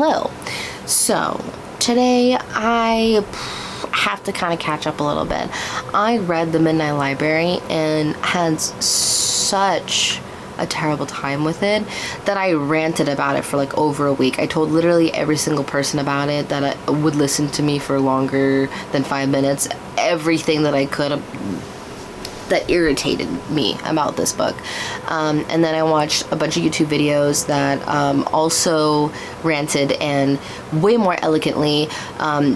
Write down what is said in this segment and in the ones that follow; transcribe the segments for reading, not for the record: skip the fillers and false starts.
Hello. So today I have to kind of catch up a little bit. I read The Midnight Library and had such a terrible time with it that I ranted about it for like over a week. I told literally every single person about it that would listen to me for longer than 5 minutes, everything that I could that irritated me about this book. And then I watched a bunch of YouTube videos that also ranted and way more eloquently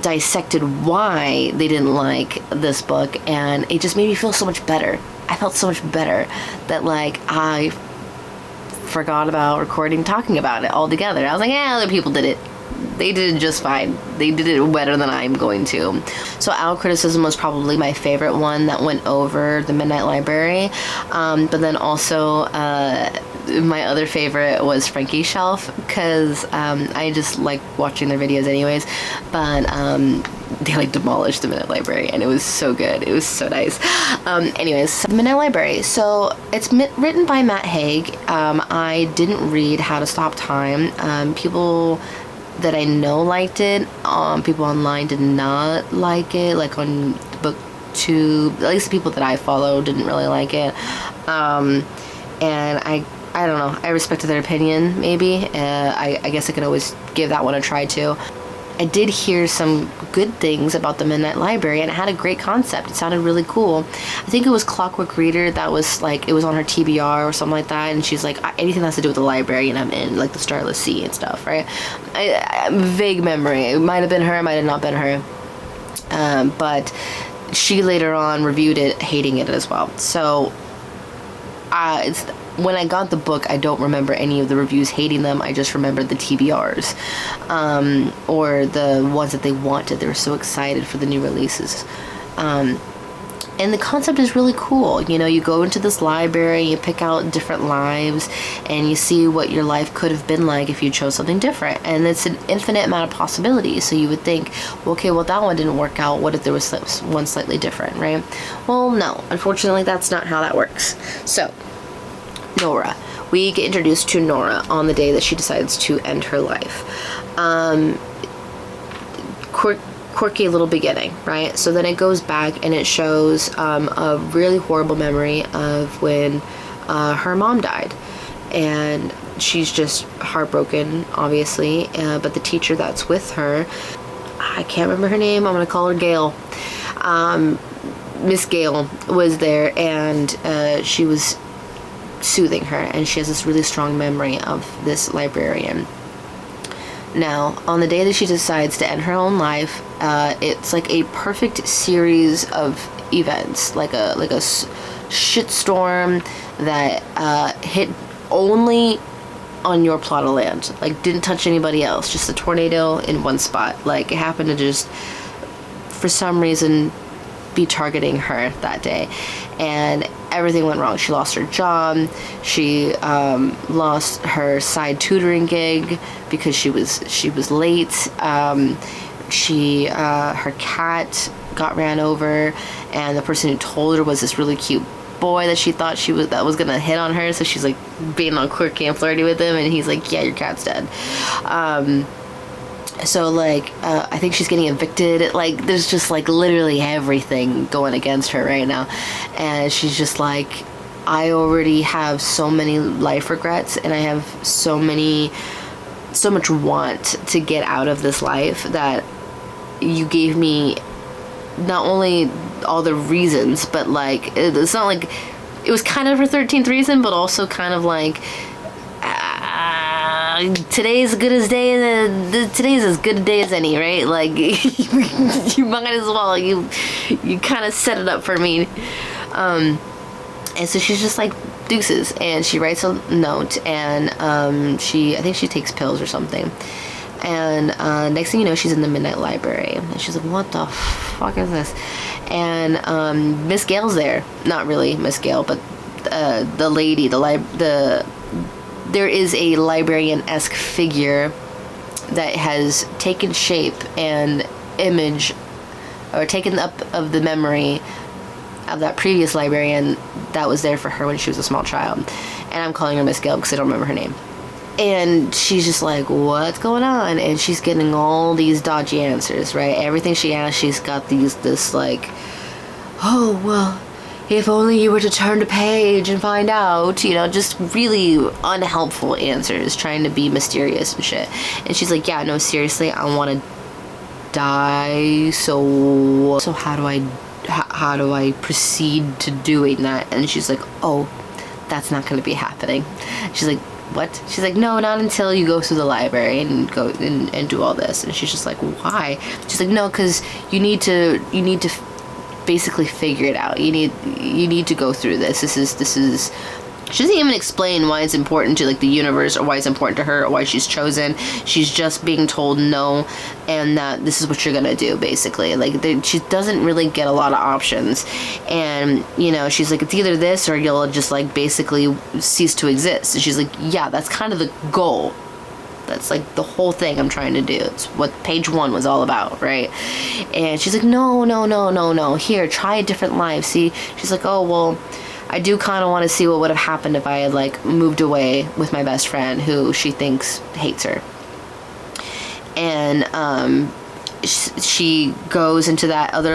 dissected why they didn't like this book, and it just made me feel so much better. I felt so much better that like I forgot about talking about it altogether. I was like, yeah, other people did it. They did it just fine. They did it better than I'm going to. So Our Criticism was probably my favorite one that went over The Midnight Library. But then also my other favorite was Frankie's Shelf, because I just like watching their videos anyways. But they like demolished The Midnight Library, and it was so good. It was so nice. Anyways, The Midnight Library. So it's written by Matt Haig. I didn't read How to Stop Time. People that I know liked it. People online did not like it. Like on BookTube, at least the people that I follow didn't really like it. And I don't know. I respected their opinion. Maybe. I guess I could always give that one a try too. I did hear some good things about The Midnight Library, and it had a great concept. It sounded really cool. I think it was Clockwork Reader that was like, it was on her TBR or something like that, and she's like, anything that has to do with the library and I'm in, like the Starless Sea and stuff, right? Vague memory. It might have been her, it might have not been her. But she later on reviewed it, hating it as well. So when I got the book, I don't remember any of the reviews hating them. I just remember the TBRs, or the ones that they wanted. They were so excited for the new releases. And the concept is really cool. You know, you go into this library, you pick out different lives, and you see what your life could have been like if you chose something different. And it's an infinite amount of possibilities. So you would think, well, okay, well, that one didn't work out. What if there was one slightly different, right? Well, no. Unfortunately, that's not how that works. So Nora. We get introduced to Nora on the day that she decides to end her life. Quirky little beginning, right? So then it goes back and it shows a really horrible memory of when her mom died. And she's just heartbroken, obviously. But the teacher that's with her, I can't remember her name. I'm going to call her Gail. Miss Gail was there, and she was soothing her, and she has this really strong memory of this librarian. Now, on the day that she decides to end her own life, it's like a perfect series of events, like a shitstorm that hit only on your plot of land, like didn't touch anybody else, just a tornado in one spot. Like it happened to just, for some reason, be targeting her that day, and everything went wrong. She lost her job. She lost her side tutoring gig because she was late. Her cat got ran over, and the person who told her was this really cute boy that she thought that was gonna hit on her. So she's like being all quirky and flirty with him, and he's like, "Yeah, your cat's dead." So like I think she's getting evicted. Like there's just like literally everything going against her right now, and she's just like, I already have so many life regrets, and I have so much want to get out of this life that you gave me not only all the reasons, but like it's not like it was kind of her 13th reason, but also kind of like today's as good a day as any, right? Like you might as well, you kind of set it up for me. And so she's just like, deuces, and she writes a note, and I think she takes pills or something, and next thing you know, she's in the Midnight Library, and she's like, what the fuck is this? And Miss Gale's there. Not really Miss Gale, but the lady, there is a librarian-esque figure that has taken shape and image, or taken up of the memory of that previous librarian that was there for her when she was a small child. And I'm calling her Miss Gale because I don't remember her name. And she's just like, what's going on? And she's getting all these dodgy answers, right? Everything she asks, she's got this like, oh, well, if only you were to turn the page and find out, just really unhelpful answers, trying to be mysterious and shit. And she's like, yeah, no, seriously, I want to die, so how do I proceed to doing that? And she's like, oh, that's not going to be happening. She's like, what? She's like, no, not until you go through the library and go and do all this. And she's just like, why? She's like, no, because you need to basically figure it out. You need to go through this. This is she doesn't even explain why it's important to like the universe, or why it's important to her, or why she's chosen. She's just being told no, and that this is what you're gonna do, basically. Like she doesn't really get a lot of options, and she's like, it's either this or you'll just like basically cease to exist. And she's like, yeah, that's kind of the goal. That's like the whole thing I'm trying to do. It's what page 1 was all about, right? And she's like, no. Here, try a different life. See, she's like, oh, well, I do kind of want to see what would have happened if I had like moved away with my best friend who she thinks hates her. And she goes into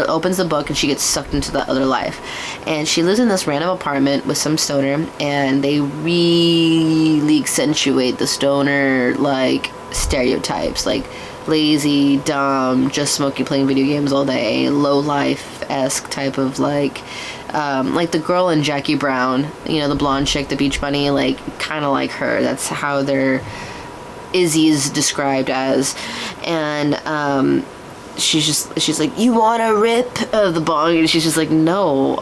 opens the book, and she gets sucked into that other life. And she lives in this random apartment with some stoner, and they really accentuate the stoner like stereotypes, like lazy, dumb, just smoking, playing video games all day, low life-esque type of like the girl in Jackie Brown, the blonde chick, the beach bunny, like kind of like her. That's how Izzy is described as. And she's like, you want a rip of the bong? And she's just like, no.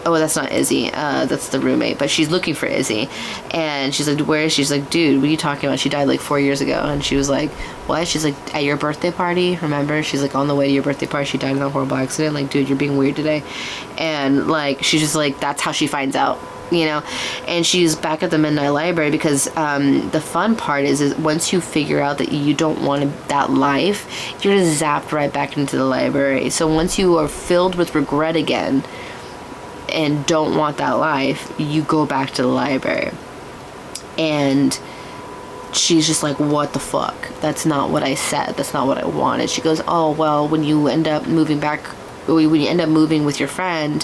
Oh, that's not Izzy. That's the roommate. But she's looking for Izzy. And she's like, where is she? She's like, dude, what are you talking about? She died like 4 years ago. And she was like, what? She's like, at your birthday party, remember? She's like, on the way to your birthday party, she died in a horrible accident. Like, dude, you're being weird today. And like, she's just like, that's how she finds out. And she's back at the Midnight Library because the fun part is once you figure out that you don't want that life, you're zapped right back into the library. So once you are filled with regret again and don't want that life, you go back to the library. And she's just like, what the fuck? That's not what I said. That's not what I wanted. She goes, oh, well, when you end up moving with your friend,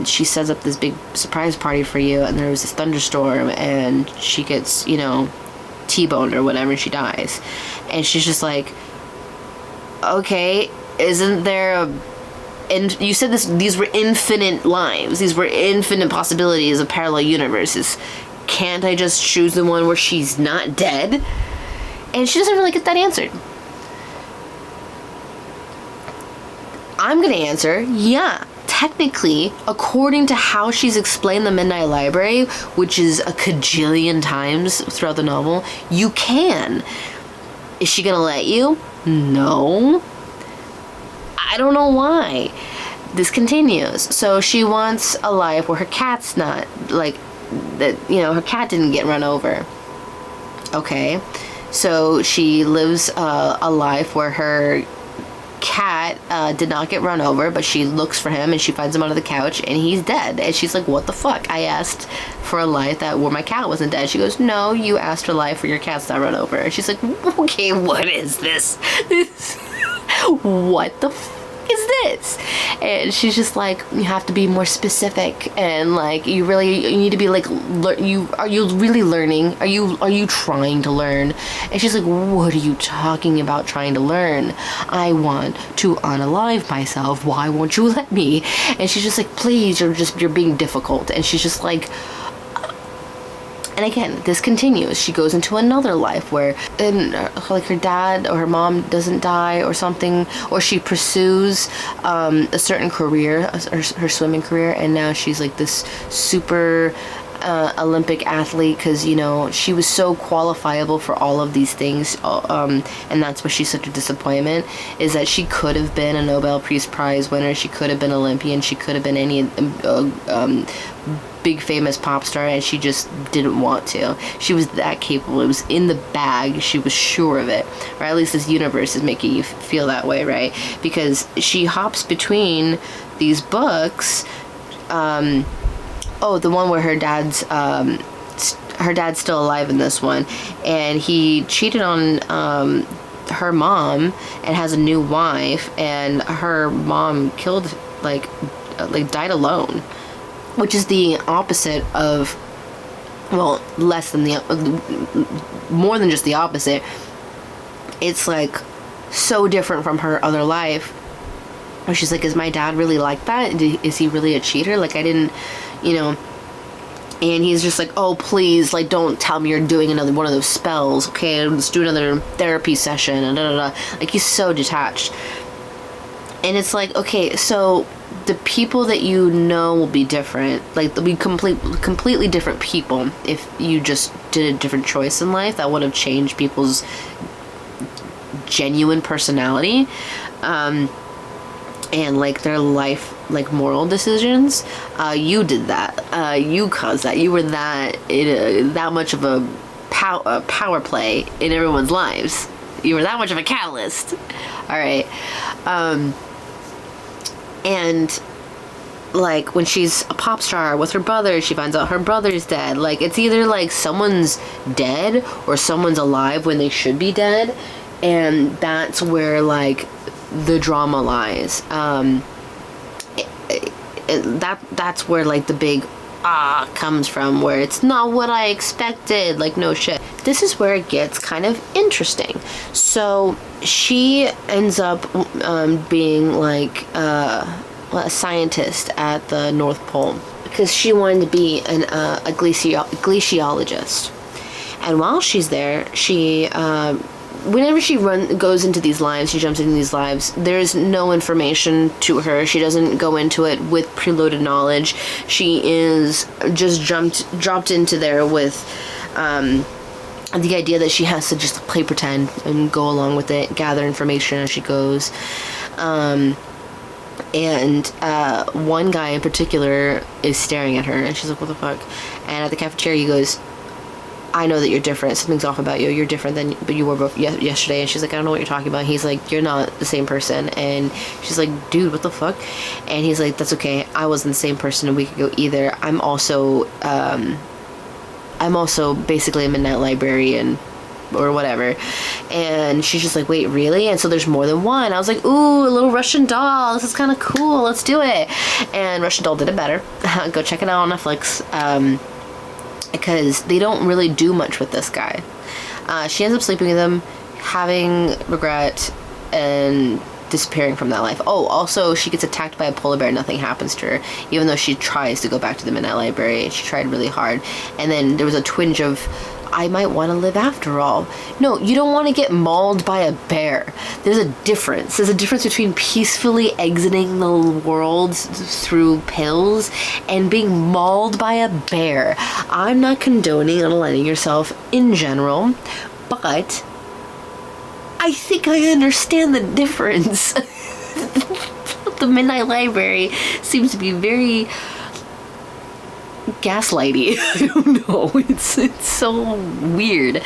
she sets up this big surprise party for you, and there was this thunderstorm, and she gets, T-boned or whatever, and she dies. And she's just like, okay, isn't there and you said these were infinite lives, these were infinite possibilities of parallel universes. Can't I just choose the one where she's not dead? And she doesn't really get that answered. I'm gonna answer, yeah. Technically, according to how she's explained the Midnight Library, which is a cajillion times throughout the novel, you can. Is she gonna let you? No. I don't know why. This continues. So she wants a life where her cat's not, like, that, her cat didn't get run over. Okay. So she lives a life where her cat did not get run over, but she looks for him and she finds him under the couch and he's dead. And she's like, what the fuck? I asked for a life where my cat wasn't dead. She goes, no, you asked for life where your cat's not run over. And she's like, okay, what is this? What the fuck is this? And she's just like, you have to be more specific, and like you need to be like, are you really learning? Are you trying to learn? And she's like, what are you talking about trying to learn? I want to unalive myself. Why won't you let me? And she's just like, please, you're being difficult. And she's just like, and again, this continues. She goes into another life where, like, her dad or her mom doesn't die or something, or she pursues a certain career, her swimming career, and now she's like this super Olympic athlete because, she was so qualifiable for all of these things, and that's why she's such a disappointment, is that she could have been a Nobel Peace Prize winner, she could have been Olympian, she could have been any big famous pop star, and she just didn't want to. She was that capable. It was in the bag. She was sure of it, or at least this universe is making you feel that way, right? Because she hops between these books. The one where her dad's her dad's still alive in this one, and he cheated on her mom and has a new wife, and her mom killed, like died alone, which is the opposite of, well, less than more than just the opposite. It's like so different from her other life, where she's like, is my dad really like that? Is he really a cheater? Like, I didn't, you know. And he's just like, oh, please, like, don't tell me you're doing another one of those spells, okay? Let's do another therapy session, and Like, he's so detached. And it's like, okay, so the people that you know will be different. Like, they'll be completely different people if you just did a different choice in life that would have changed people's genuine personality. And like their life, like moral decisions. You did that. You caused that. You were that much of a power play in everyone's lives. You were that much of a catalyst. All right. And like when she's a pop star with her brother, she finds out her brother's dead. Like, it's either like someone's dead or someone's alive when they should be dead. And that's where like the drama lies. That's where like the big comes from, where it's not what I expected. Like, no shit. This is where it gets kind of interesting. So she ends up being like a scientist at the North Pole because she wanted to be a glaciologist. And while she's there, she whenever she goes into these lives, she jumps into these lives, there's no information to her. She doesn't go into it with preloaded knowledge. She is just dropped into there with the idea that she has to just play pretend and go along with it, gather information as she goes. And one guy in particular is staring at her, and she's like, what the fuck? And at the cafeteria, he goes, I know that you're different. Something's off about you. You're different but you were both yesterday. And she's like, I don't know what you're talking about. He's like, you're not the same person. And she's like, dude, what the fuck? And he's like, that's okay. I wasn't the same person a week ago either. I'm also basically a midnight librarian or whatever. And she's just like, wait, really? And so there's more than one. I was like, ooh, a little Russian doll. This is kind of cool. Let's do it. And Russian Doll did it better. Go check it out on Netflix. Because they don't really do much with this guy. She ends up sleeping with him, having regret, and disappearing from that life. Oh, also, she gets attacked by a polar bear. Nothing happens to her, even though she tries to go back to the Midnight Library. She tried really hard. And then there was a twinge of, I might want to live after all. No, you don't want to get mauled by a bear. There's a difference. There's a difference between peacefully exiting the world through pills and being mauled by a bear. I'm not condoning unalighting yourself in general, but I think I understand the difference. The Midnight Library seems to be very gaslighty. I don't know. It's so weird.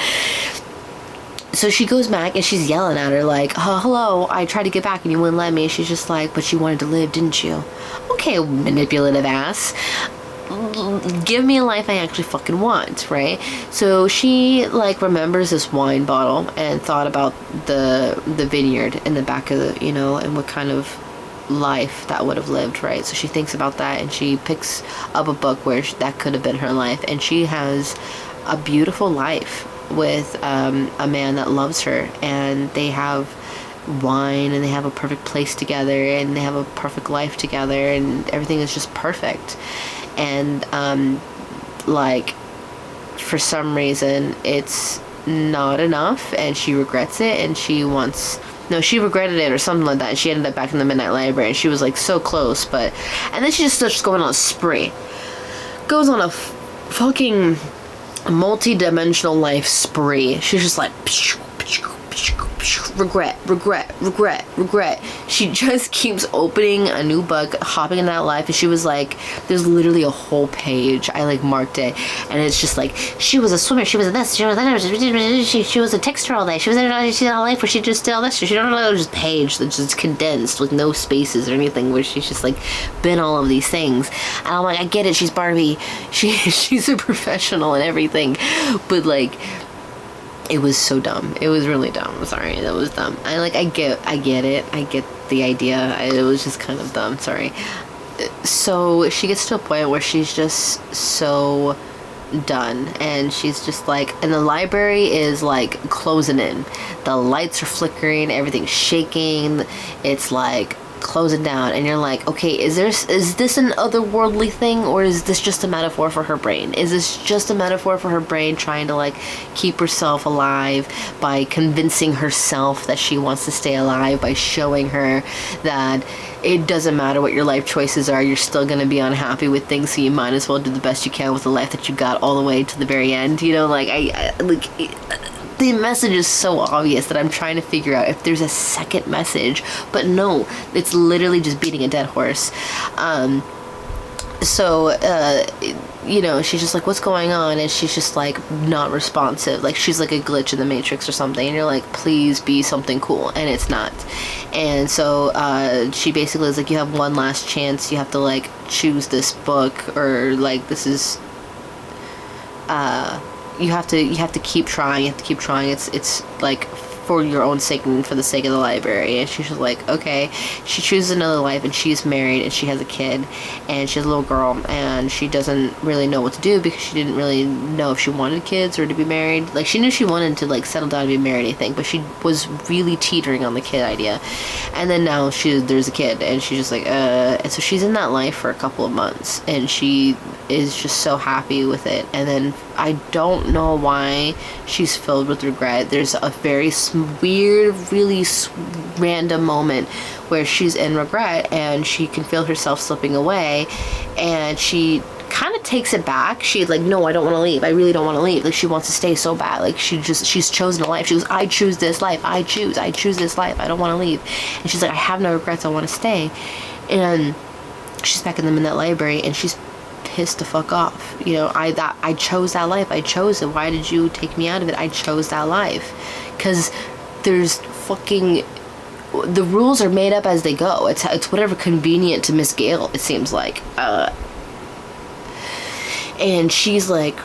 So she goes back and she's yelling at her like, oh, hello, I tried to get back and you wouldn't let me. She's just like, but you wanted to live, didn't you? Okay, manipulative ass. Give me a life I actually fucking want, right? So she like remembers this wine bottle and thought about the vineyard in the back of the, you know, and what kind of life that would have lived, right? So she thinks about that and she picks up a book where that could have been her life, and she has a beautiful life with a man that loves her, and they have wine and they have a perfect place together and they have a perfect life together and everything is just perfect. And like for some reason it's not enough and she regrets it, and she regretted it or something like that, and she ended up back in the Midnight Library, and she was like so close, and then she just starts going on a spree. Goes on a fucking multi-dimensional life spree. She's just like regret. She just keeps opening a new book, hopping in that life, and she was like, there's literally a whole page, I like marked it, and it's just like, she was a swimmer, she was a this, she was that, she was a texter all day, she was in a life where she just did all this, she don't know, just page that's just condensed with no spaces or anything, where she's just like been all of these things. And I'm like, I get it, she's Barbie, she's a professional and everything, but like, it was so dumb. It was really dumb. I'm sorry, that was dumb. I get it. I get the idea. It was just kind of dumb. Sorry. So she gets to a point where she's just so done, and she's just like, and the library is like closing in. The lights are flickering. Everything's shaking. It's like closing down, and you're like, okay, is this an otherworldly thing, or is this just a metaphor for her brain? Is this just a metaphor for her brain trying to like keep herself alive by convincing herself that she wants to stay alive, by showing her that it doesn't matter what your life choices are, you're still going to be unhappy with things, so you might as well do the best you can with the life that you got all the way to the very end, you know? Like, the message is so obvious that I'm trying to figure out if there's a second message, but no, it's literally just beating a dead horse. You know, she's just like, what's going on? And she's just like not responsive, like she's like a glitch in the Matrix or something, and you're like, please be something cool, and it's not. And so she basically is like, you have one last chance, you have to like choose this book, or like this is you have to keep trying. It's like for your own sake and for the sake of the library. And she's just like, okay. She chooses another life, and she's married, and she has a kid, and she has a little girl, and she doesn't really know what to do because she didn't really know if she wanted kids or to be married. Like, she knew she wanted to like settle down and be married, I think, but she was really teetering on the kid idea. And then now there's a kid, and she's just like, and so she's in that life for a couple of months, and she is just so happy with it. And then I don't know why she's filled with regret. There's a very weird, really random moment where she's in regret, and she can feel herself slipping away, and she kind of takes it back. She's like, no, I don't want to leave. I really don't want to leave. Like, she wants to stay so bad. Like, she's chosen a life. She goes, I choose this life. I choose this life. I don't want to leave. And she's like, I have no regrets. I want to stay. And she's back in the Midnight Library, and she's pissed the fuck off. You know, I chose that life. I chose it. Why did you take me out of it? I chose that life. Because there's fucking, the rules are made up as they go. It's whatever convenient to Miss Gale, it seems like. And she's like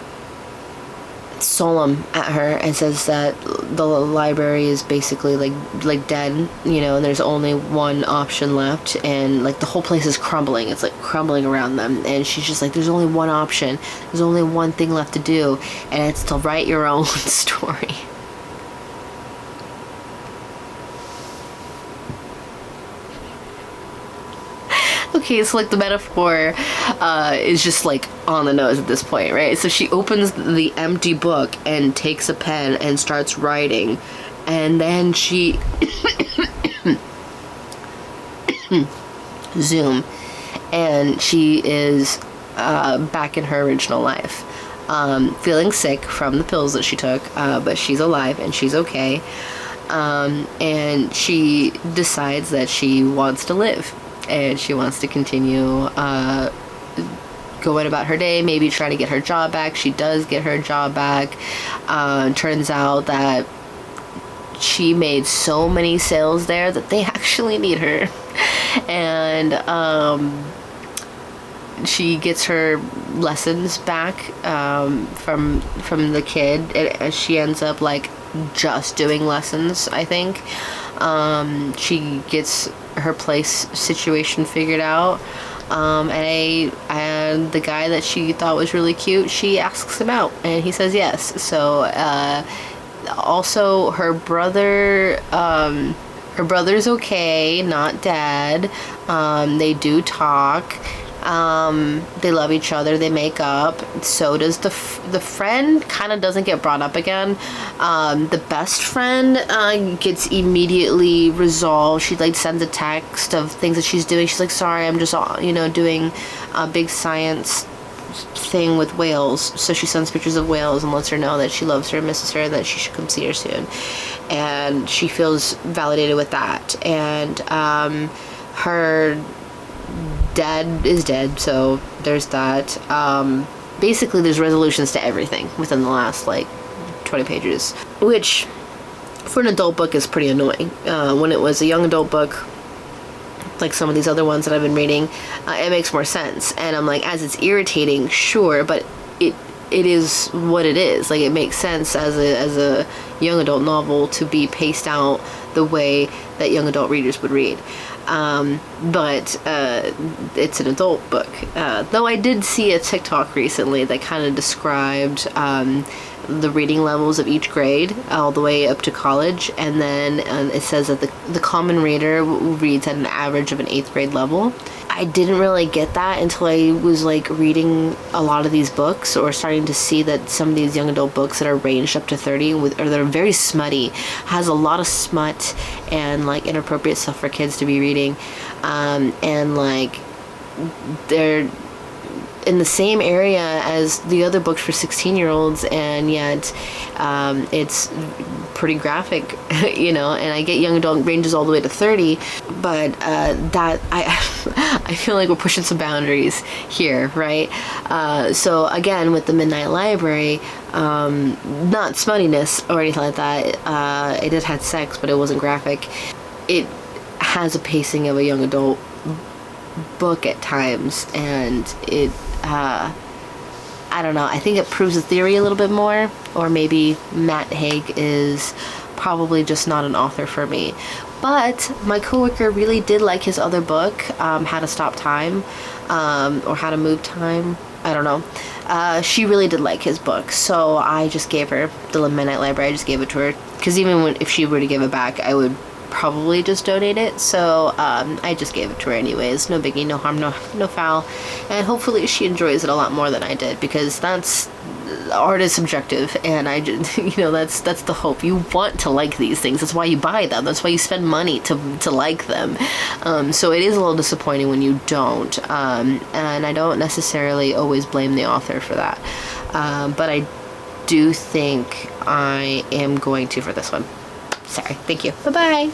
solemn at her and says that the library is basically like dead, you know, and there's only one option left, and like the whole place is crumbling. It's like crumbling around them, and she's just like, there's only one option, there's only one thing left to do, and it's to write your own story. Okay, so like the metaphor is just like on the nose at this point, right? So she opens the empty book and takes a pen and starts writing, and then she zoom, and she is back in her original life, feeling sick from the pills that she took, but she's alive and she's okay, and she decides that she wants to live. And she wants to continue going about her day, maybe trying to get her job back. She does get her job back. Turns out that she made so many sales there that they actually need her. And she gets her lessons back from the kid. And she ends up like just doing lessons, I think. She gets her place situation figured out, and the guy that she thought was really cute, she asks him out, and he says yes. So also her brother's okay, not dead. They do talk. They love each other, they make up. So does the friend, kind of doesn't get brought up again. The best friend gets immediately resolved. She like sends a text of things that she's doing. She's like, sorry, I'm just doing big science thing with whales, so she sends pictures of whales and lets her know that she loves her, misses her, and that she should come see her soon. And she feels validated with that. And her dad is dead, so there's that. Basically, there's resolutions to everything within the last, like, 20 pages, which for an adult book is pretty annoying. When it was a young adult book, like some of these other ones that I've been reading, it makes more sense. And I'm like, as it's irritating, sure, but it is what it is. Like, it makes sense as a young adult novel to be paced out the way that young adult readers would read. But it's an adult book. Though I did see a TikTok recently that kind of described the reading levels of each grade all the way up to college, and then it says that the common reader reads at an average of an 8th grade level. I didn't really get that until I was like reading a lot of these books, or starting to see that some of these young adult books that are ranged up to 30 or that are very smutty, has a lot of smut and like inappropriate stuff for kids to be reading, and like they're in the same area as the other books for 16-year-olds, and yet it's pretty graphic, you know. And I get young adult ranges all the way to 30, but that I feel like we're pushing some boundaries here, right? So again, with the Midnight Library, not smuttiness or anything like that. It did have sex, but it wasn't graphic. It has a pacing of a young adult book at times, and it I don't know, I think it proves the theory a little bit more, or maybe Matt Haig is probably just not an author for me. But my coworker really did like his other book, How to Stop Time, or How to Move Time, I don't know. She really did like his book, so I just gave her the Midnight Library. I just gave it to her, because even if she were to give it back, I would probably just donate it. So I just gave it to her anyways. No biggie, no harm, no foul. And hopefully she enjoys it a lot more than I did, because art is subjective, and I just, you know, that's the hope. You want to like these things. That's why you buy them. That's why you spend money to like them. So it is a little disappointing when you don't. And I don't necessarily always blame the author for that. But I do think I am going to for this one. Sorry. Thank you. Bye-bye.